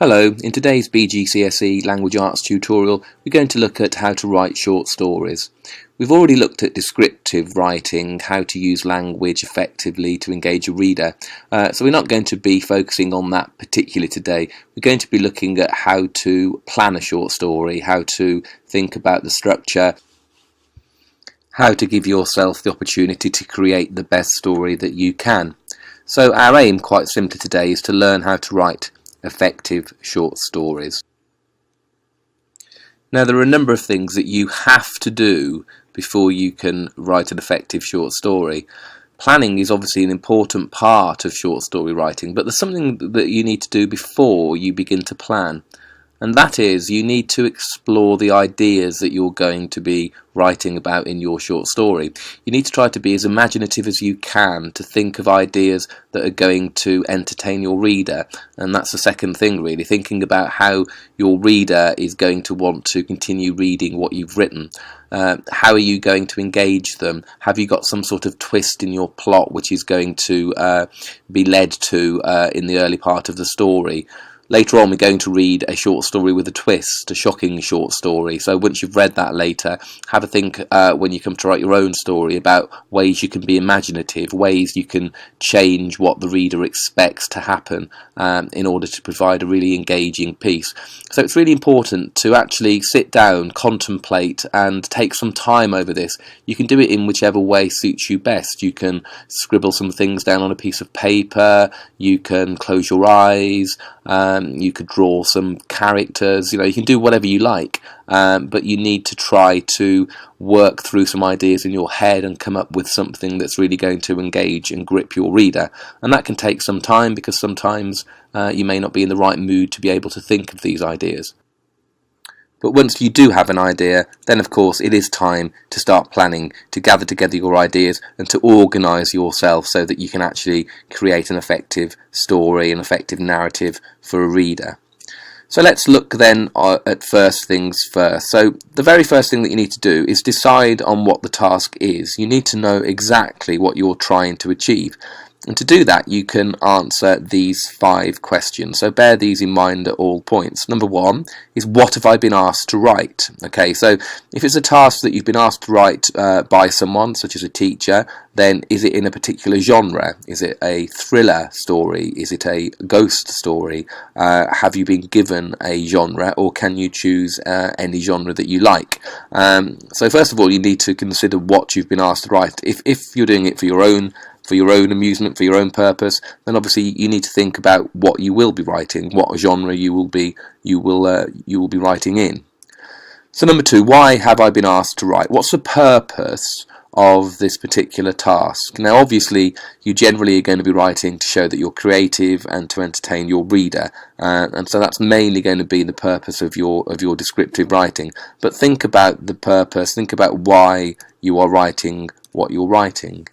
Hello, in today's BGCSE Language Arts tutorial we're going to look at how to write short stories. We've already looked at descriptive writing, how to use language effectively to engage a reader, so we're not going to be focusing on that particularly today. We're going to be looking at how to plan a short story, how to think about the structure, how to give yourself the opportunity to create the best story that you can. So our aim, quite simply today, is to learn how to write effective short stories. Now there are a number of things that you have to do before you can write an effective short story. Planning is obviously an important part of short story writing, but there's something that you need to do before you begin to plan. And that is, you need to explore the ideas that you're going to be writing about in your short story. You need to try to be as imaginative as you can, to think of ideas that are going to entertain your reader. And that's the second thing, really, thinking about how your reader is going to want to continue reading what you've written. How are you going to engage them? Have you got some sort of twist in your plot which is going to be led to in the early part of the story? Later on we're going to read a short story with a twist, a shocking short story. So once you've read that later, have a think when you come to write your own story about ways you can be imaginative, ways you can change what the reader expects to happen in order to provide a really engaging piece. So it's really important to actually sit down, contemplate and take some time over this. You can do it in whichever way suits you best. You can scribble some things down on a piece of paper, you can close your eyes, you could draw some characters, you can do whatever you like, but you need to try to work through some ideas in your head and come up with something that's really going to engage and grip your reader. And that can take some time, because sometimes you may not be in the right mood to be able to think of these ideas. But once you do have an idea, then of course it is time to start planning, to gather together your ideas and to organise yourself so that you can actually create an effective story, an effective narrative for a reader. So let's look then at first things first. So the very first thing that you need to do is decide on what the task is. You need to know exactly what you're trying to achieve. And to do that, you can answer these 5 questions. So bear these in mind at all points. Number 1 is, what have I been asked to write? Okay, so if it's a task that you've been asked to write by someone, such as a teacher, then is it in a particular genre? Is it a thriller story? Is it a ghost story? Have you been given a genre, or can you choose any genre that you like? So first of all, you need to consider what you've been asked to write. If you're doing it for your own amusement, for your own purpose, then obviously you need to think about what you will be writing, what genre you will be writing in. So number 2, why have I been asked to write? What's the purpose of this particular task? Now obviously you generally are going to be writing to show that you're creative and to entertain your reader, and so that's mainly going to be the purpose of your descriptive writing. But think about the purpose, think about why you are writing what you're writing.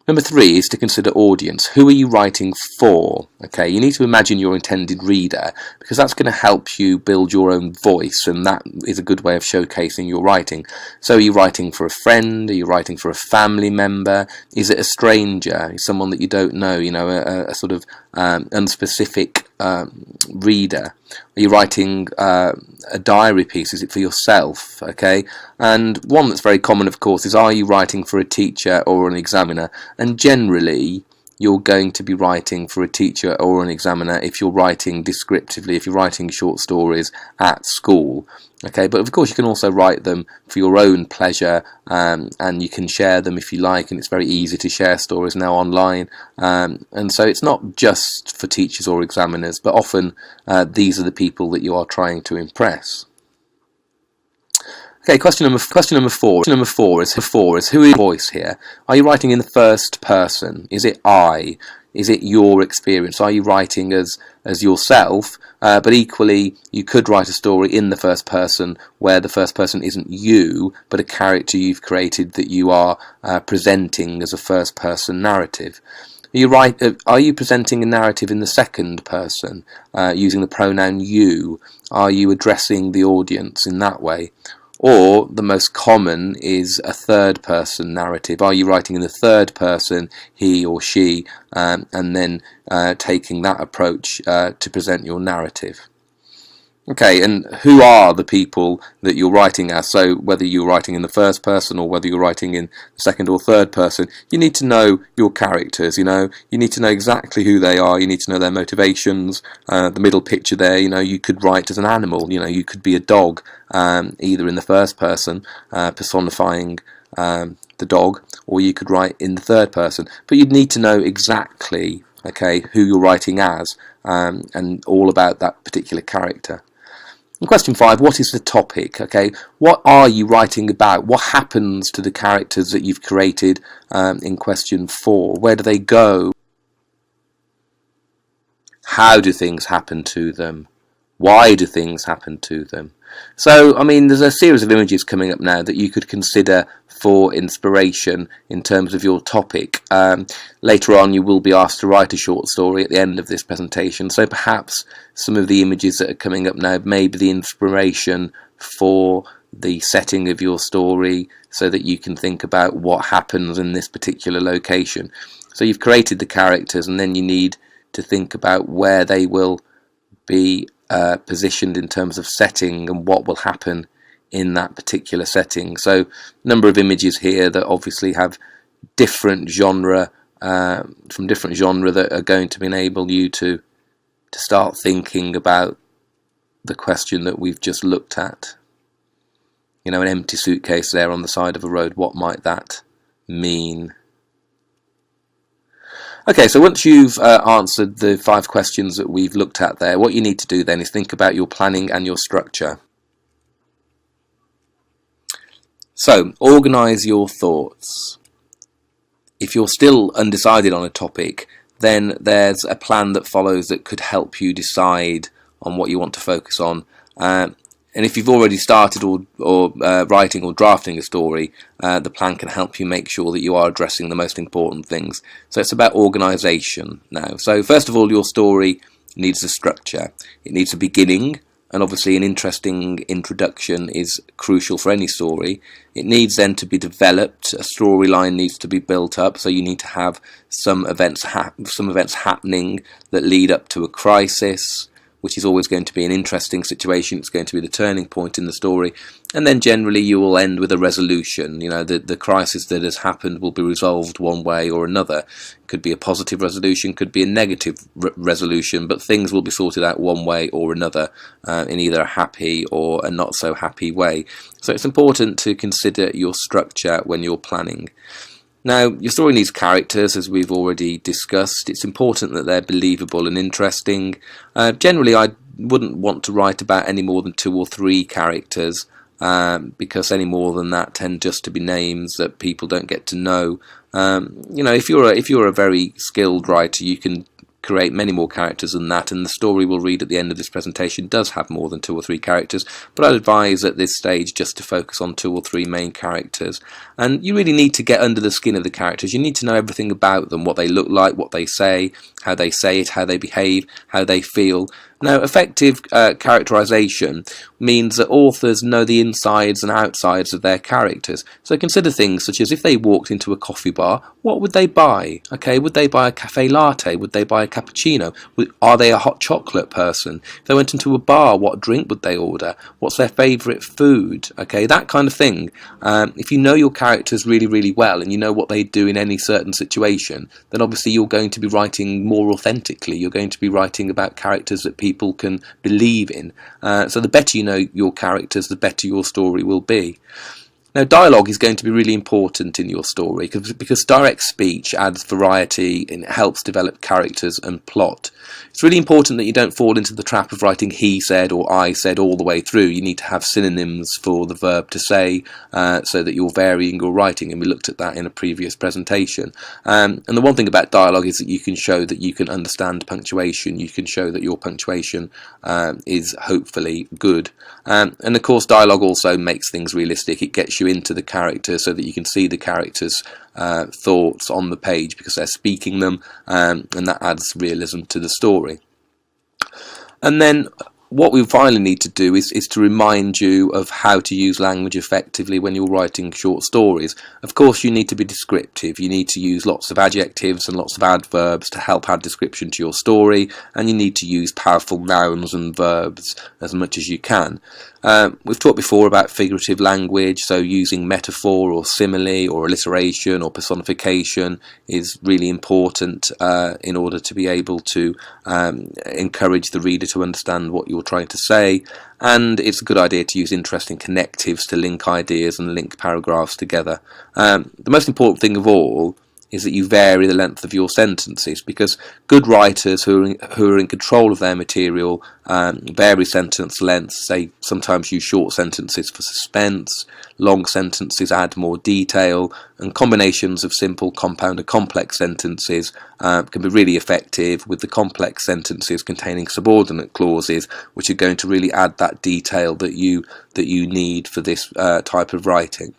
Number 3 is to consider audience. Who are you writing for? Okay, you need to imagine your intended reader, because that's going to help you build your own voice, and that is a good way of showcasing your writing. So are you writing for a friend? Are you writing for a family member? Is it a stranger? Someone that you don't know, a sort of unspecific reader? Are you writing a diary piece? Is it for yourself? Okay, and one that's very common, of course, is, are you writing for a teacher or an examiner? And generally you're going to be writing for a teacher or an examiner if you're writing descriptively, if you're writing short stories at school. Okay, but of course you can also write them for your own pleasure, and you can share them if you like, and it's very easy to share stories now online, and so it's not just for teachers or examiners, but often these are the people that you are trying to impress. Okay, question number 4. Number four is who is your voice here? Are you writing in the first person? Is it I? Is it your experience? Are you writing as yourself? But equally, you could write a story in the first person where the first person isn't you, but a character you've created that you are presenting as a first person narrative. Are you presenting a narrative in the second person, using the pronoun you? Are you addressing the audience in that way? Or the most common is a third person narrative. Are you writing in the third person, he or she, and then taking that approach to present your narrative? Okay, and who are the people that you're writing as? So whether you're writing in the first person or whether you're writing in the second or third person, you need to know your characters, you need to know exactly who they are, you need to know their motivations, the middle picture there, you could write as an animal, you could be a dog, either in the first person, personifying the dog, or you could write in the third person, but you'd need to know exactly, okay, who you're writing as, and all about that particular character. And question 5, what is the topic? Okay, what are you writing about? What happens to the characters that you've created in question 4? Where do they go? How do things happen to them? Why do things happen to them? So, I mean, there's a series of images coming up now that you could consider for inspiration in terms of your topic. Later on, you will be asked to write a short story at the end of this presentation, so perhaps some of the images that are coming up now may be the inspiration for the setting of your story, so that you can think about what happens in this particular location. So you've created the characters, and then you need to think about where they will be positioned in terms of setting and what will happen in that particular setting. So a number of images here that obviously have different genre, from different genre, that are going to enable you to start thinking about the question that we've just looked at. An empty suitcase there on the side of a road, what might that mean? Okay, so once you've answered the 5 questions that we've looked at there, what you need to do then is think about your planning and your structure. So, organise your thoughts. If you're still undecided on a topic, then there's a plan that follows that could help you decide on what you want to focus on. And if you've already started or writing or drafting a story, the plan can help you make sure that you are addressing the most important things. So it's about organisation now. So first of all, your story needs a structure. It needs a beginning, and obviously an interesting introduction is crucial for any story. It needs then to be developed. A storyline needs to be built up, so you need to have some events happening that lead up to a crisis, which is always going to be an interesting situation. It's going to be the turning point in the story. And then generally you will end with a resolution. The crisis that has happened will be resolved one way or another. It could be a positive resolution, could be a negative resolution, but things will be sorted out one way or another, in either a happy or a not so happy way. So it's important to consider your structure when you're planning. Now, your story needs characters, as we've already discussed. It's important that they're believable and interesting. Generally, I wouldn't want to write about any more than 2 or 3 characters, because any more than that tend just to be names that people don't get to know. If you're a very skilled writer, you can create many more characters than that, and the story we'll read at the end of this presentation does have more than 2 or 3 characters, but I'd advise at this stage just to focus on 2 or 3 main characters. And you really need to get under the skin of the characters. You need to know everything about them, what they look like, what they say, how they say it, how they behave, how they feel. Now, effective characterization means that authors know the insides and outsides of their characters. So consider things such as, if they walked into a coffee bar, what would they buy? Okay, would they buy a cafe latte? Would they buy a cappuccino? Are they a hot chocolate person? If they went into a bar, what drink would they order? What's their favourite food? Okay, that kind of thing. If you know your characters really, really well, and you know what they do in any certain situation, then obviously you're going to be writing more authentically. You're going to be writing about characters that people can believe in. So the better you know your characters, the better your story will be. Now, dialogue is going to be really important in your story because direct speech adds variety and it helps develop characters and plot. It's really important that you don't fall into the trap of writing he said or I said all the way through. You need to have synonyms for the verb to say, so that you're varying your writing, and we looked at that in a previous presentation. And the one thing about dialogue is that you can show that you can understand punctuation. You can show that your punctuation is hopefully good. And of course, dialogue also makes things realistic. It gets you into the character so that you can see the characters' thoughts on the page because they're speaking them, and that adds realism to the story. And then what we finally need to do is to remind you of how to use language effectively when you're writing short stories. Of course, you need to be descriptive. You need to use lots of adjectives and lots of adverbs to help add description to your story, and you need to use powerful nouns and verbs as much as you can. We've talked before about figurative language, so using metaphor or simile or alliteration or personification is really important in order to be able to encourage the reader to understand what you're trying to say. And it's a good idea to use interesting connectives to link ideas and link paragraphs together. The most important thing of all is that you vary the length of your sentences, because good writers who are in control of their material vary sentence lengths. They sometimes use short sentences for suspense, long sentences add more detail, and combinations of simple, compound and complex sentences can be really effective, with the complex sentences containing subordinate clauses which are going to really add that detail that you need for this type of writing.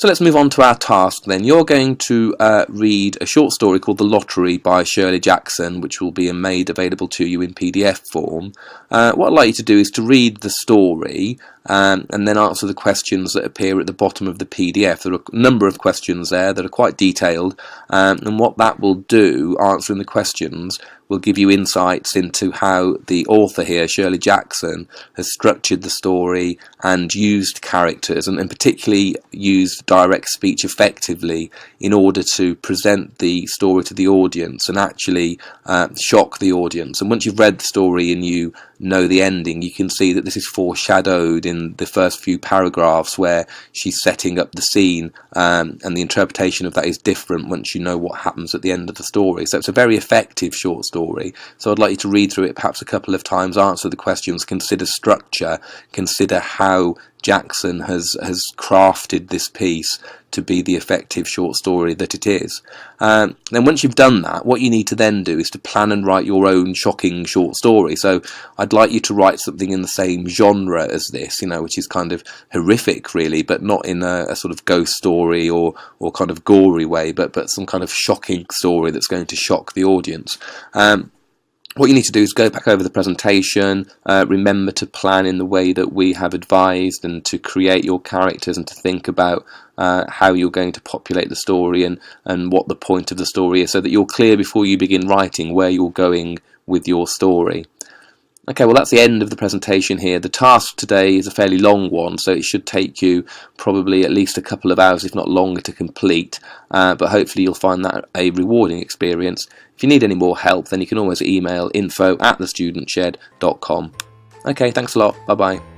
So let's move on to our task then. You're going to read a short story called The Lottery by Shirley Jackson, which will be made available to you in PDF form. What I'd like you to do is to read the story and then answer the questions that appear at the bottom of the PDF. There are a number of questions there that are quite detailed, and what that will do, answering the questions, will give you insights into how the author here, Shirley Jackson, has structured the story and used characters, and particularly used direct speech effectively in order to present the story to the audience and actually shock the audience. And once you've read the story and you know the ending, you can see that this is foreshadowed in the first few paragraphs where she's setting up the scene, and the interpretation of that is different once you know what happens at the end of the story. So it's a very effective short story. So I'd like you to read through it perhaps a couple of times, answer the questions, consider structure, consider how Jackson has crafted this piece to be the effective short story that it is. Then once you've done that, what you need to then do is to plan and write your own shocking short story. So I'd like you to write something in the same genre as this, which is kind of horrific really, but not in a sort of ghost story or kind of gory way, but some kind of shocking story that's going to shock the audience. What you need to do is go back over the presentation, remember to plan in the way that we have advised, and to create your characters and to think about how you're going to populate the story and what the point of the story is, so that you're clear before you begin writing where you're going with your story. Okay, well that's the end of the presentation here. The task today is a fairly long one, so it should take you probably at least a couple of hours, if not longer, to complete, but hopefully you'll find that a rewarding experience. If you need any more help, then you can always email info@thestudentshed.com. Okay, thanks a lot. Bye-bye.